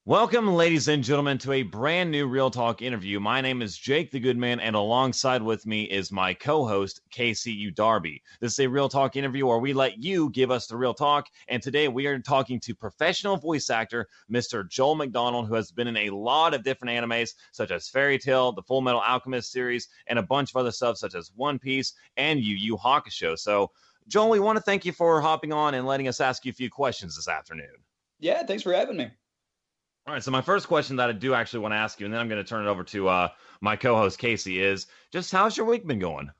Welcome, ladies and gentlemen, to a brand new Real Talk interview. My name is Jake the Goodman, and alongside with me is my co-host, KCU Darby. This is a Real Talk interview where we let you give us the real talk, and today we are talking to professional voice actor, Mr. Joel McDonald, who has been in a lot of different animes, such as Fairy Tail, the Full Metal Alchemist series, and a bunch of other stuff, such as One Piece and Yu Yu Hakusho. So, Joel, we want to thank you for hopping on and letting us ask you a few questions this afternoon. Yeah, thanks for having me. All right, so my first question that I do actually want to ask you, and then I'm going to turn it over to my co-host Casey, is just how's your week been going?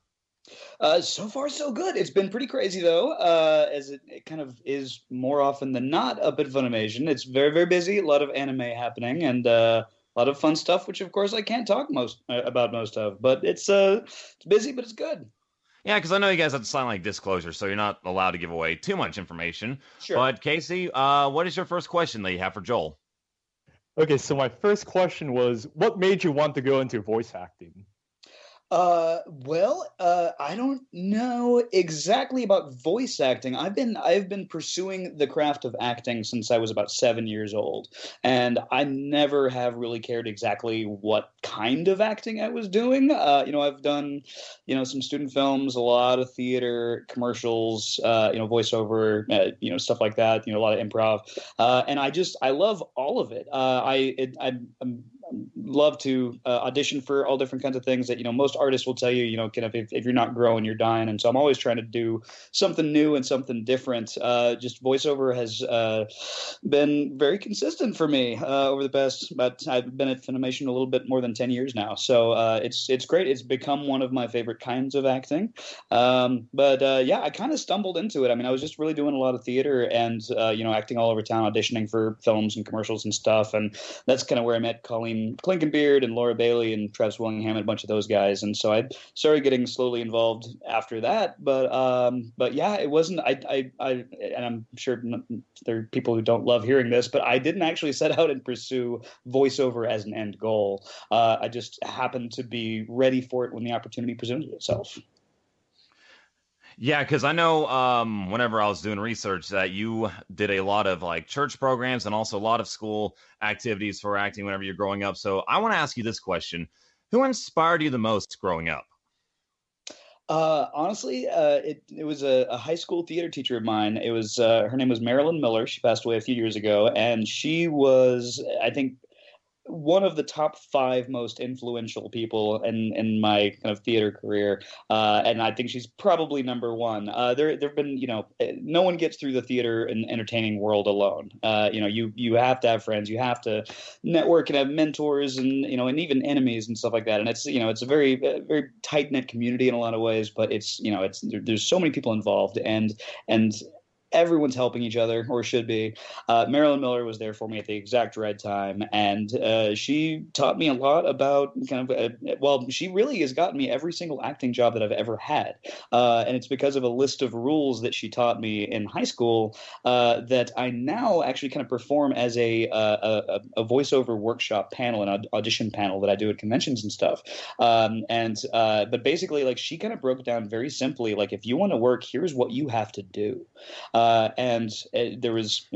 So far, so good. It's been pretty crazy, though, as it kind of is more often than not a bit of Funimation. It's very, very busy, a lot of anime happening, and a lot of fun stuff, which, of course, I can't talk about most of. But it's busy, but it's good. Yeah, because I know you guys have to sign like disclosure, so you're not allowed to give away too much information. Sure. But Casey, what is your first question that you have for Joel? Okay, so my first question was, what made you want to go into voice acting? I don't know exactly about voice acting. I've been pursuing the craft of acting since I was about 7 years old, and I never have really cared exactly what kind of acting I was doing. I've done, some student films, a lot of theater, commercials, voiceover, stuff like that. A lot of improv, and I love all of it. I'm love to audition for all different kinds of things that most artists will tell you kind of if you're not growing you're dying, and so I'm always trying to do something new and something different. Just voiceover has been very consistent for me over the past, but I've been at Funimation a little bit more than 10 years now, so it's great. It's become one of my favorite kinds of acting. I kind of stumbled into it. I mean, I was just really doing a lot of theater and acting all over town, auditioning for films and commercials and stuff, and that's kind of where I met Colleen Clinkenbeard and Laura Bailey and Travis Willingham and a bunch of those guys, and so I started getting slowly involved after that. But yeah, it wasn't. And I'm sure there are people who don't love hearing this, but I didn't actually set out and pursue voiceover as an end goal. I just happened to be ready for it when the opportunity presented itself. Yeah, because I know whenever I was doing research that you did a lot of like church programs and also a lot of school activities for acting whenever you're growing up. So I want to ask you this question. Who inspired you the most growing up? Honestly, it was a high school theater teacher of mine. It was her name was Marilyn Miller. She passed away a few years ago, and she was, I think, one of the top 5 most influential people in my kind of theater career, and I think she's probably number one. There've been, no one gets through the theater and entertaining world alone. You have to have friends, you have to network and have mentors, and and even enemies and stuff like that. And it's a very very tight knit community in a lot of ways, but there's so many people involved, and everyone's helping each other, or should be. Marilyn Miller was there for me at the exact right time, and she taught me a lot about kind of, she really has gotten me every single acting job that I've ever had. And it's because of a list of rules that she taught me in high school that I now actually kind of perform as a voiceover workshop panel, an audition panel that I do at conventions and stuff. But basically, like, she kind of broke it down very simply, like, if you want to work, here's what you have to do. There was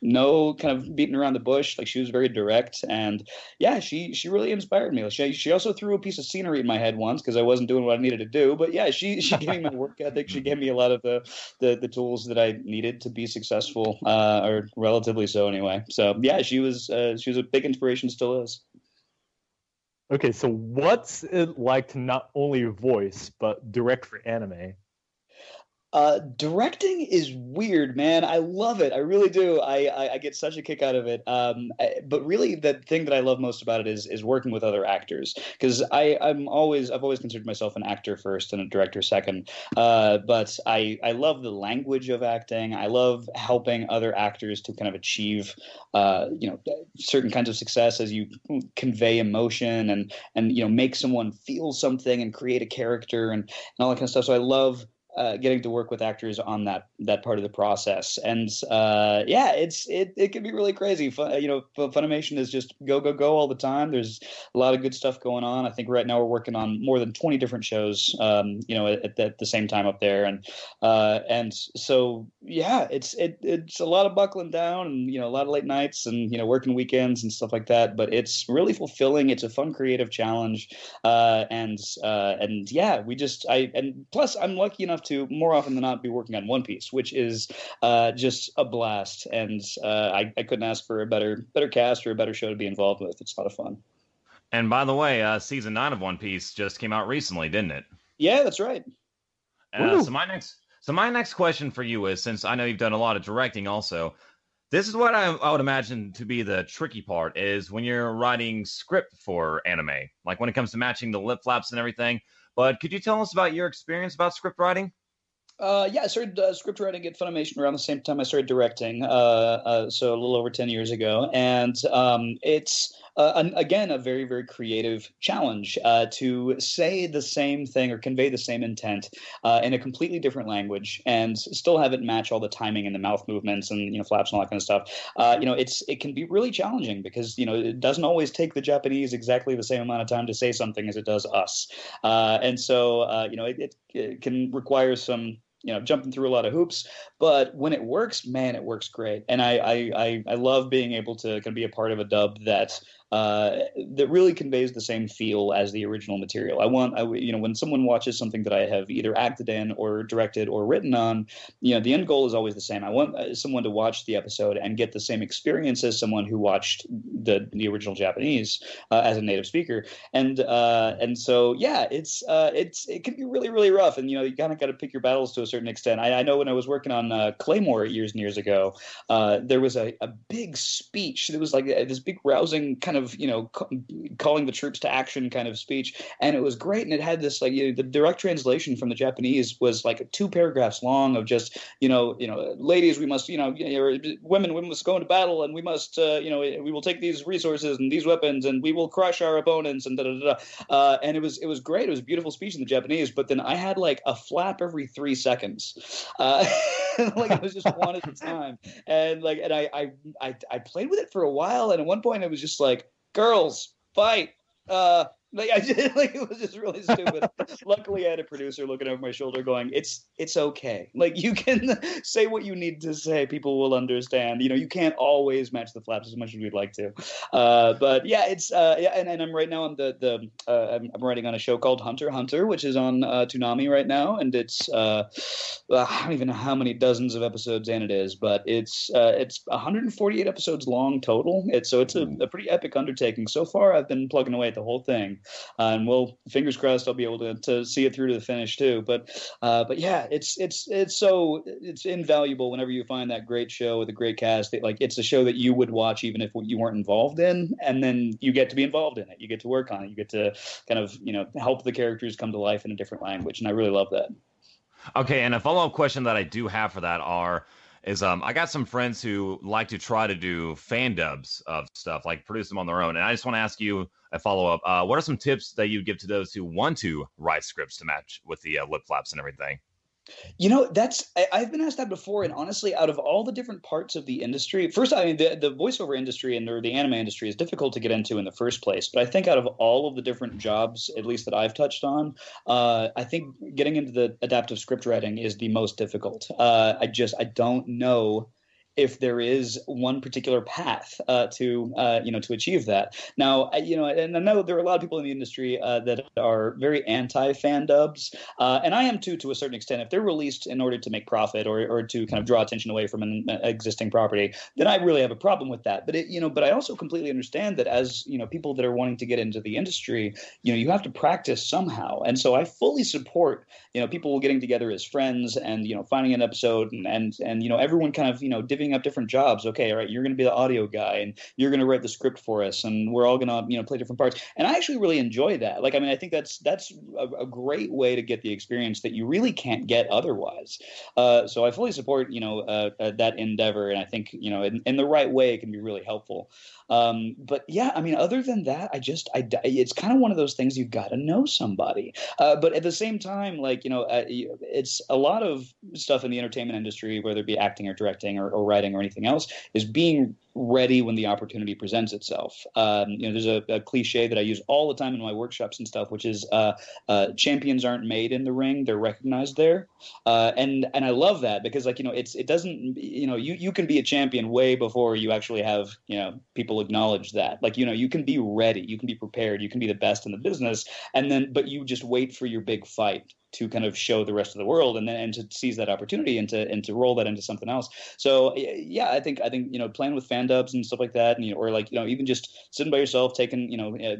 no kind of beating around the bush. Like, she was very direct, and yeah, she really inspired me. She also threw a piece of scenery in my head once because I wasn't doing what I needed to do. But yeah, she gave me my work ethic. She gave me a lot of the tools that I needed to be successful, or relatively so anyway. So yeah, she was a big inspiration, still is. Okay, so what's it like to not only voice but direct for anime? Directing is weird, man. I love it. I really do. I get such a kick out of it. But really, the thing that I love most about it is working with other actors, because I've always considered myself an actor first and a director second. But I love the language of acting. I love helping other actors to kind of achieve certain kinds of success as you convey emotion and make someone feel something and create a character and all that kind of stuff. So I love getting to work with actors on that part of the process. And it can be really crazy. Funimation is just go go go all the time. There's a lot of good stuff going on. I think right now we're working on more than 20 different shows, at the same time up there. And so yeah, it's a lot of buckling down, and a lot of late nights, and working weekends and stuff like that. But it's really fulfilling. It's a fun creative challenge, and yeah, and plus I'm lucky enough to more often than not be working on One Piece, which is just a blast. And I couldn't ask for a better cast or a better show to be involved with. It's a lot of fun. And by the way, season 9 of One Piece just came out recently, didn't it? Yeah, that's right. So my next question for you is, since I know you've done a lot of directing also, this is what I would imagine to be the tricky part, is when you're writing script for anime, like when it comes to matching the lip flaps and everything. But could you tell us about your experience about script writing? Yeah, I started script writing at Funimation around the same time I started directing, so a little over 10 years ago. And it's, again, a very, very creative challenge to say the same thing or convey the same intent in a completely different language and still have it match all the timing and the mouth movements and flaps and all that kind of stuff. It can be really challenging because it doesn't always take the Japanese exactly the same amount of time to say something as it does us, and so it can require some jumping through a lot of hoops, but when it works, man, it works great. And I love being able to kind of be a part of a dub that really conveys the same feel as the original material. When someone watches something that I have either acted in or directed or written on, the end goal is always the same. I want someone to watch the episode and get the same experience as someone who watched the original Japanese as a native speaker. And so yeah, it can be really, really rough, and you kind of got to pick your battles to a certain extent. I know when I was working on Claymore years and years ago, there was a big speech. It was like this big rousing kind of calling the troops to action kind of speech, and it was great. And it had this the direct translation from the Japanese was like 2 paragraphs long of just ladies, we must women must go into battle, and we must we will take these resources and these weapons, and we will crush our opponents, and and it was great. It was a beautiful speech in the Japanese, but then I had like a flap every 3 seconds, like it was just one at a time, and I played with it for a while, and at one point it was just like, girls fight, it was just really stupid. Luckily I had a producer looking over my shoulder going, it's okay, you can say what you need to say, people will understand. You can't always match the flaps as much as we'd like to, but yeah, it's and I'm right now on I'm writing on a show called Hunter x Hunter, which is on Toonami right now, and it's I don't even know how many dozens of episodes in it is, but it's 148 episodes long total. It's a pretty epic undertaking. So far I've been plugging away at the whole thing. And fingers crossed I'll be able to see it through to the finish too. But yeah, it's invaluable whenever you find that great show with a great cast. It's a show that you would watch even if you weren't involved in, and then you get to be involved in it. You get to work on it. You get to kind of help the characters come to life in a different language, and I really love that. Okay, and a follow-up question that I do have for that is I got some friends who like to try to do fan dubs of stuff, like produce them on their own. And I just want to ask you a follow-up. What are some tips that you give to those who want to write scripts to match with the lip flaps and everything? I've been asked that before, and honestly, out of all the different parts of the industry, first, I mean, the voiceover industry or the anime industry is difficult to get into in the first place. But I think out of all of the different jobs, at least that I've touched on, I think getting into the adaptive script writing is the most difficult. I don't know if there is one particular path to achieve that. Now, and I know there are a lot of people in the industry that are very anti-fan dubs, and I am too, to a certain extent. If they're released in order to make profit or to kind of draw attention away from an existing property, then I really have a problem with that. But I also completely understand that as people that are wanting to get into the industry, you have to practice somehow, and so I fully support people getting together as friends and finding an episode and everyone kind of divvying divvying up different jobs. Okay, all right, you're going to be the audio guy, and you're going to write the script for us, and we're all going to play different parts. And I actually really enjoy that. Like, I mean, I think that's a great way to get the experience that you really can't get otherwise. So I fully support that endeavor, and I think in the right way it can be really helpful. But yeah, I mean, other than that, it's kind of one of those things you've got to know somebody. But at the same time, like, it's a lot of stuff in the entertainment industry, whether it be acting or directing or writing or anything else, is being ready when the opportunity presents itself. There's a cliche that I use all the time in my workshops and stuff, which is champions aren't made in the ring; they're recognized there. And I love that because, like, it doesn't, you can be a champion way before you actually have, people acknowledge that. Like, you can be ready, you can be prepared, you can be the best in the business, but you just wait for your big fight to kind of show the rest of the world and to seize that opportunity and to roll that into something else. So yeah, I think playing with fan dubs and stuff like that, and or like even just sitting by yourself, taking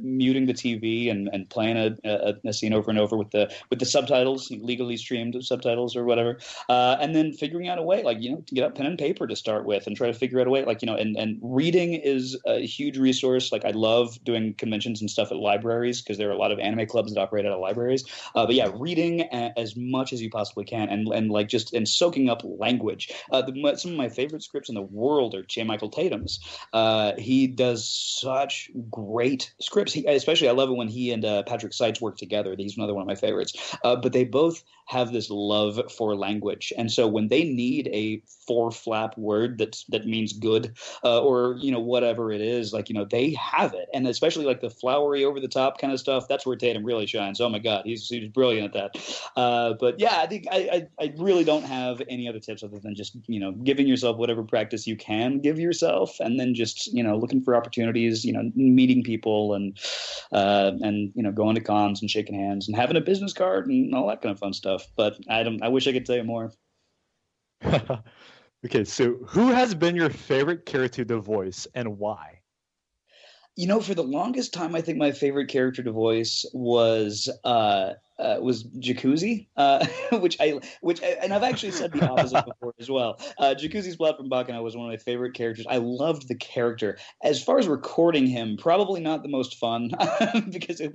muting the TV and playing a scene over and over with the subtitles, legally streamed subtitles or whatever, and then figuring out a way, like, to get up pen and paper to start with and try to figure out a way, like, and reading is a huge resource. Like, I love doing conventions and stuff at libraries because there are a lot of anime clubs that operate out of libraries. But yeah, reading as much as you possibly can, and like just soaking up language. Some of my favorite scripts in the world are J. Michael Tatum's. He does such great scripts. Especially, I love it when he and Patrick Seitz work together. He's another one of my favorites. But they both have this love for language, and so when they need a four-flap word that means good, or whatever it is, like, they have it. And especially like the flowery, over the top kind of stuff, that's where Tatum really shines. Oh my God, he's brilliant at that. But yeah, I think I really don't have any other tips other than just giving yourself whatever practice you can give yourself, and then just looking for opportunities, meeting people, and going to cons and shaking hands and having a business card and all that kind of fun stuff. But I wish I could tell you more. Okay, so who has been your favorite character to voice and why? For the longest time, I think my favorite character to voice was Jacuzzi, which and I've actually said the opposite before as well. Jacuzzi's Blood from Bacchanal was one of my favorite characters. I loved the character. As far as recording him, probably not the most fun because it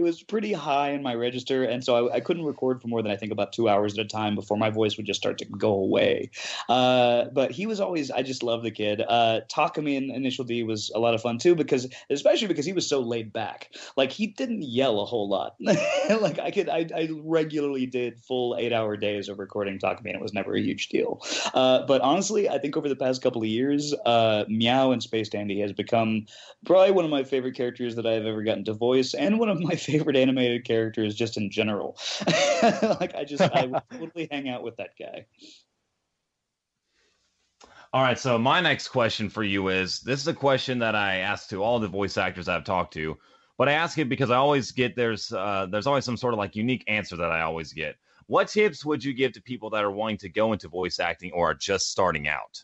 was pretty high in my register, and so I couldn't record for more than I think about 2 hours at a time before my voice would just start to go away. But he was always, I just love the kid. Takumi in Initial D was a lot of fun too, especially because he was so laid back. Like, he didn't yell a whole lot. Like, I regularly did full 8-hour days of recording Takumi, and it was never a huge deal. But honestly, I think over the past couple of years, Meow in Space Dandy has become probably one of my favorite characters that I've ever gotten to voice, and one of my favorite animated characters just in general. Like, I would totally hang out with that guy. All right, so my next question for you is, this is a question that I ask to all the voice actors I've talked to, but I ask it because I always get there's always some sort of like unique answer that I always get. What tips would you give to people that are wanting to go into voice acting or are just starting out?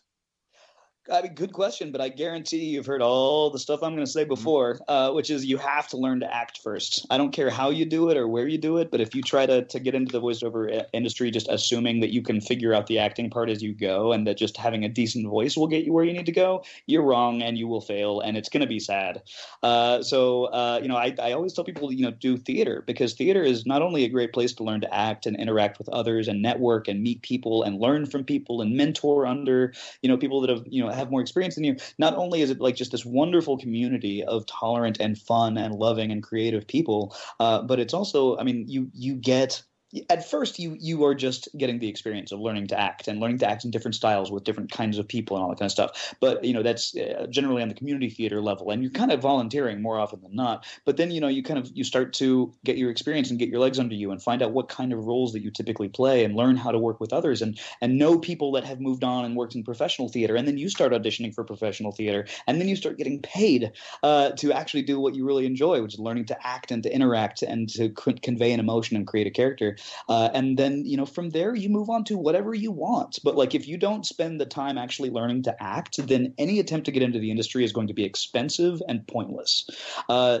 I mean, good question, but I guarantee you've heard all the stuff I'm going to say before, which is you have to learn to act first. I don't care how you do it or where you do it, but if you try to get into the voiceover industry just assuming that you can figure out the acting part as you go and that just having a decent voice will get you where you need to go, you're wrong and you will fail, and it's going to be sad. I always tell people, do theater, because theater is not only a great place to learn to act and interact with others and network and meet people and learn from people and mentor under, people that have more experience than you. Not only is it like just this wonderful community of tolerant and fun and loving and creative people, but it's also, I mean, you get, at first you are just getting the experience of learning to act in different styles with different kinds of people and all that kind of stuff. But that's generally on the community theater level, and you're kind of volunteering more often than not. But then you start to get your experience and get your legs under you and find out what kind of roles that you typically play and learn how to work with others and know people that have moved on and worked in professional theater. And then you start auditioning for professional theater, and then you start getting paid to actually do what you really enjoy, which is learning to act and to interact and to convey an emotion and create a character. And then, from there you move on to whatever you want. But like, if you don't spend the time actually learning to act, then any attempt to get into the industry is going to be expensive and pointless.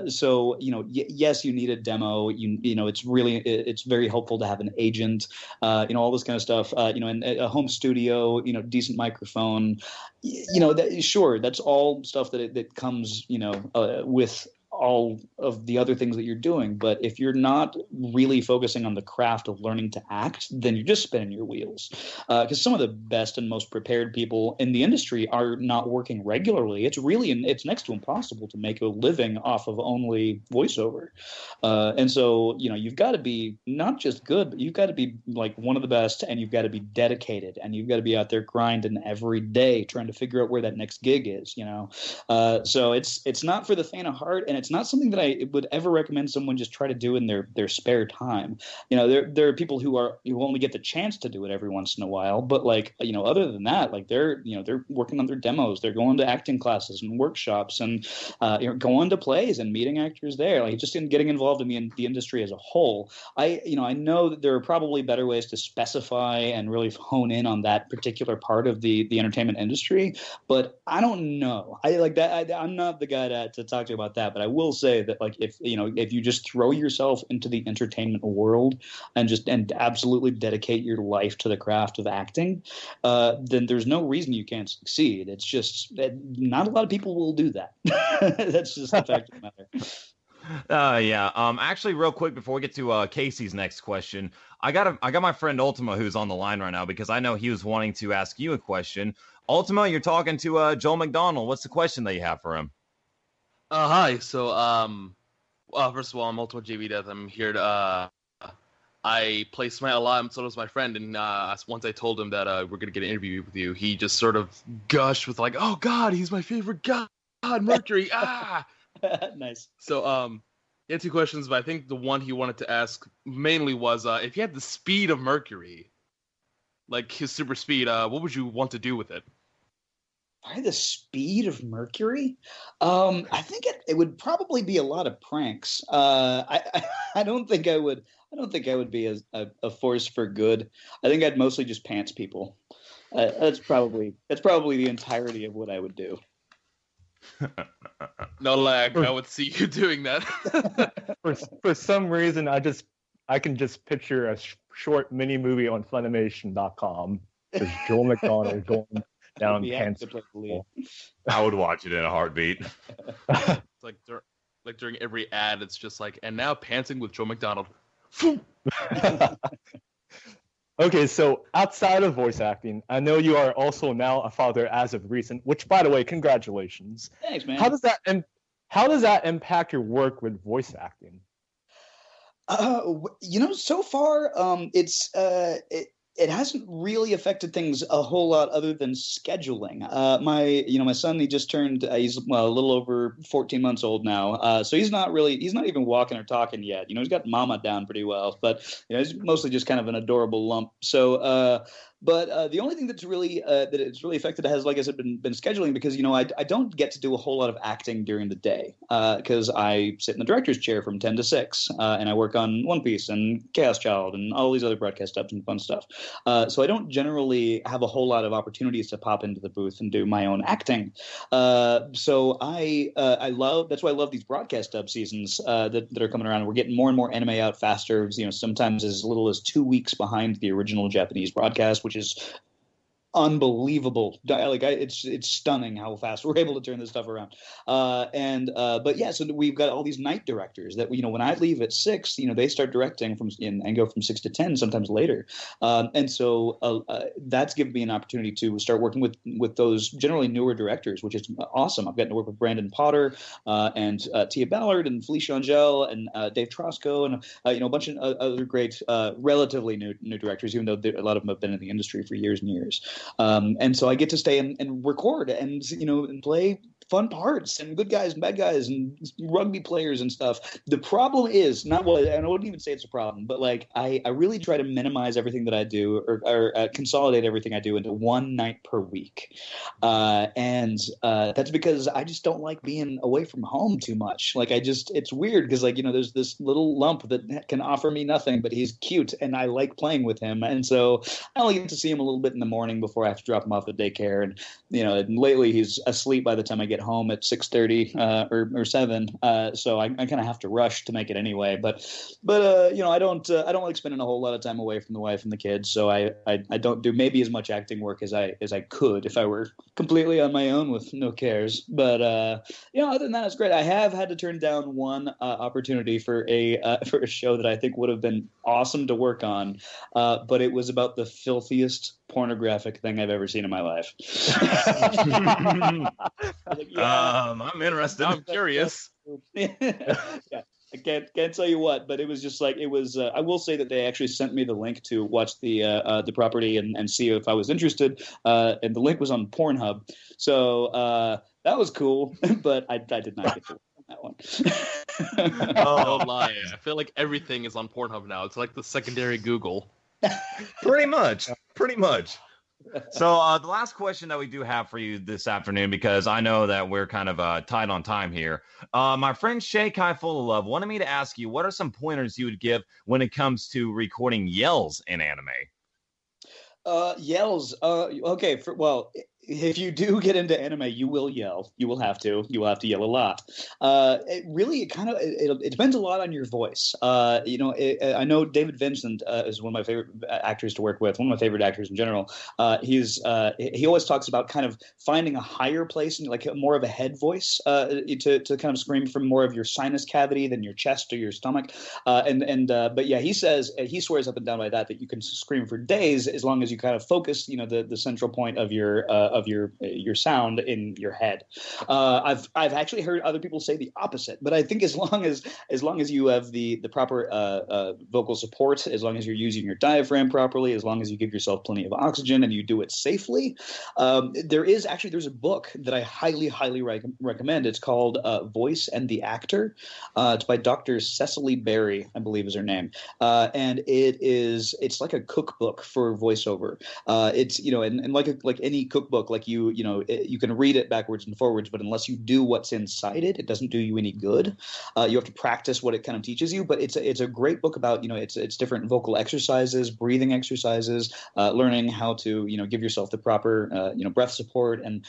So, yes, you need a demo. It's very helpful to have an agent, all this kind of stuff, and a home studio, decent microphone, sure, that's all stuff that comes, with all of the other things that you're doing. But if you're not really focusing on the craft of learning to act, then you're just spinning your wheels. Because some of the best and most prepared people in the industry are not working regularly. It's next to impossible to make a living off of only voiceover. And so, you've got to be not just good, but you've got to be like one of the best, and you've got to be dedicated, and you've got to be out there grinding every day trying to figure out where that next gig is, So it's not for the faint of heart, and it's not something that I would ever recommend someone just try to do in their spare time. There are people who only get the chance to do it every once in a while, but like, other than that, like they're working on their demos, they're going to acting classes and workshops, and going to plays and meeting actors there, like just in getting involved in the industry as a whole. I know that there are probably better ways to specify and really hone in on that particular part of the entertainment industry, but I don't know. I'm not the guy to talk to about that, but I will say that, like, if you just throw yourself into the entertainment world and absolutely dedicate your life to the craft of acting, then there's no reason you can't succeed. It's just that not a lot of people will do that. That's just the fact of the matter. Yeah. Actually, real quick before we get to Casey's next question, I got my friend Ultimo who's on the line right now because I know he was wanting to ask you a question. Ultimo, you're talking to Joel McDonald. What's the question that you have for him? Hi. So, first of all, I'm Ultimate JV Death. I'm here to, I play Smite a lot, and so does my friend. And once I told him that we're going to get an interview with you, he just sort of gushed with like, oh, God, he's my favorite god, Mercury. Nice. So, he had two questions, but I think the one he wanted to ask mainly was, if you had the speed of Mercury, like his super speed, what would you want to do with it? By the speed of Mercury, I think it would probably be a lot of pranks. I don't think I would. I don't think I would be a force for good. I think I'd mostly just pants people. That's probably the entirety of what I would do. No lag. I would see you doing that. For some reason, I can just picture a short mini movie on Funimation.com. There's Joel McDonald going down pants. I would watch it in a heartbeat. It's like during every ad, it's just like, and now pantsing with Joe McDonald. Okay, so outside of voice acting, I know you are also now a father as of recent, which, by the way, congratulations. Thanks, man. How does that impact your work with voice acting? So far, it hasn't really affected things a whole lot other than scheduling. My son, he just turned, he's a little over 14 months old now. So he's not even walking or talking yet. He's got mama down pretty well, but he's mostly just kind of an adorable lump. So, but the only thing that's really that it's really affected has, like I said, been scheduling, because I don't get to do a whole lot of acting during the day because I sit in the director's chair from 10 to 6 and I work on One Piece and Chaos Child and all these other broadcast stuff and fun stuff. So I don't generally have a whole lot of opportunities to pop into the booth and do my own acting. So I love, that's why I love these broadcast dub seasons that are coming around. We're getting more and more anime out faster. Sometimes as little as 2 weeks behind the original Japanese broadcast, which is unbelievable. It's stunning how fast we're able to turn this stuff around. But yeah, so we've got all these night directors that when I leave at 6, they start directing and go from 6 to 10, sometimes later. And so that's given me an opportunity to start working with those generally newer directors, which is awesome. I've gotten to work with Brandon Potter and Tia Ballard and Felicia Angel and Dave Trosco and a bunch of other great relatively new directors, even though a lot of them have been in the industry for years and years. And so I get to stay and record and play fun parts and good guys and bad guys and rugby players and stuff. The problem is not what, and I wouldn't even say it's a problem, but like I really try to minimize everything that I do or consolidate everything I do into one night per week. And that's because I just don't like being away from home too much. Like it's weird because like, there's this little lump that can offer me nothing, but he's cute and I like playing with him. And so I only get to see him a little bit in the morning before I have to drop him off at daycare. And, and lately he's asleep by the time I get home at 6:30 or 7. So I kind of have to rush to make it anyway. But I don't like spending a whole lot of time away from the wife and the kids. So I don't do maybe as much acting work as I could if I were completely on my own with no cares. But other than that, it's great. I have had to turn down one opportunity for a show that I think would have been awesome to work on, but it was about the filthiest pornographic thing I've ever seen in my life. I'm interested. I'm curious. Yeah. I can't tell you what, but it was just like it was. I will say that they actually sent me the link to watch the property and see if I was interested. And the link was on Pornhub, so that was cool. But I did not get to work on that one. Don't lie. I feel like everything is on Pornhub now. It's like the secondary Google. Pretty much. So the last question that we do have for you this afternoon, because I know that we're kind of tight on time here. My friend Shay Kai Full of Love wanted me to ask you, what are some pointers you would give when it comes to recording yells in anime? Yells. Okay. If you do get into anime, you will yell. You will have to yell a lot. It depends a lot on your voice. I know David Vincent is one of my favorite actors to work with. One of my favorite actors in general. He always talks about kind of finding a higher place and like more of a head voice to kind of scream from more of your sinus cavity than your chest or your stomach. But yeah, he says he swears up and down by that you can scream for days as long as you kind of focus, the central point of your sound in your head. I've actually heard other people say the opposite, but I think as long as you have the proper vocal support, as long as you're using your diaphragm properly, as long as you give yourself plenty of oxygen and you do it safely, there's a book that I highly recommend. It's called Voice and the Actor. It's by Dr. Cecily Berry, I believe is her name, and it's like a cookbook for voiceover. It's and like any cookbook, like you can read it backwards and forwards, but unless you do what's inside it, it doesn't do you any good. You have to practice what it kind of teaches you, but it's a great book about it's different vocal exercises, breathing exercises, learning how to give yourself the proper breath support and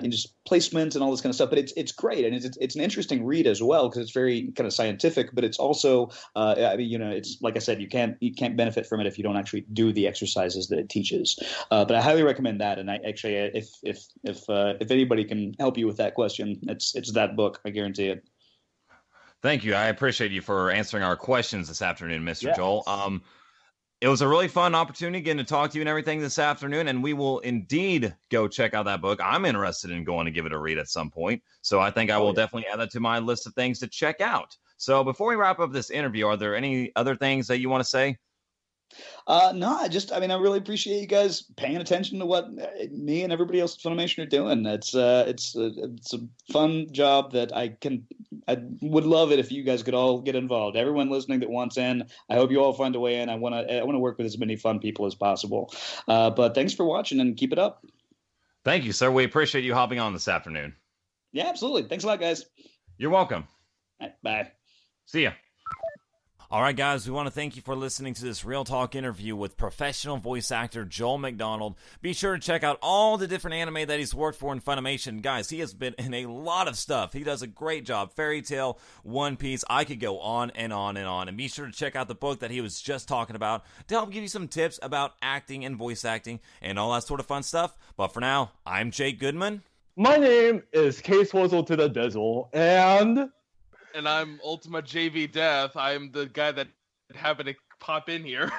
just placement and all this kind of stuff. But it's great, and it's an interesting read as well because it's very kind of scientific, but it's also it's like I said, you can't benefit from it if you don't actually do the exercises that it teaches. But I highly recommend that, and I actually if anybody can help you with that question, it's that book. I guarantee it. Thank you. I appreciate you for answering our questions this afternoon, Mr. Yes. Joel. It was a really fun opportunity getting to talk to you and everything this afternoon, and we will indeed go check out that book. I'm interested in going to give it a read at some point, so I think I will definitely add that to my list of things to check out. So before we wrap up this interview, are there any other things that you want to say? No, I really appreciate you guys paying attention to what me and everybody else at Funimation are doing. It's a fun job that I would love it if you guys could all get involved. Everyone listening that wants in, I hope you all find a way in. I want to work with as many fun people as possible. But thanks for watching and keep it up. Thank you, sir. We appreciate you hopping on this afternoon. Yeah, absolutely. Thanks a lot, guys. You're welcome. All right, bye. See ya. All right, guys, we want to thank you for listening to this Real Talk interview with professional voice actor Joel McDonald. Be sure to check out all the different anime that he's worked for in Funimation. Guys, he has been in a lot of stuff. He does a great job. Fairy Tail, One Piece, I could go on and on and on. And be sure to check out the book that he was just talking about to help give you some tips about acting and voice acting and all that sort of fun stuff. But for now, I'm Jake Goodman. My name is Case Wuzzle to the Dizzle, and I'm Ultima JV Death. I'm the guy that happened to pop in here.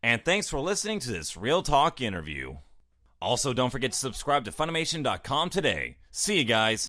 And thanks for listening to this Real Talk interview. Also, don't forget to subscribe to Funimation.com today. See you guys.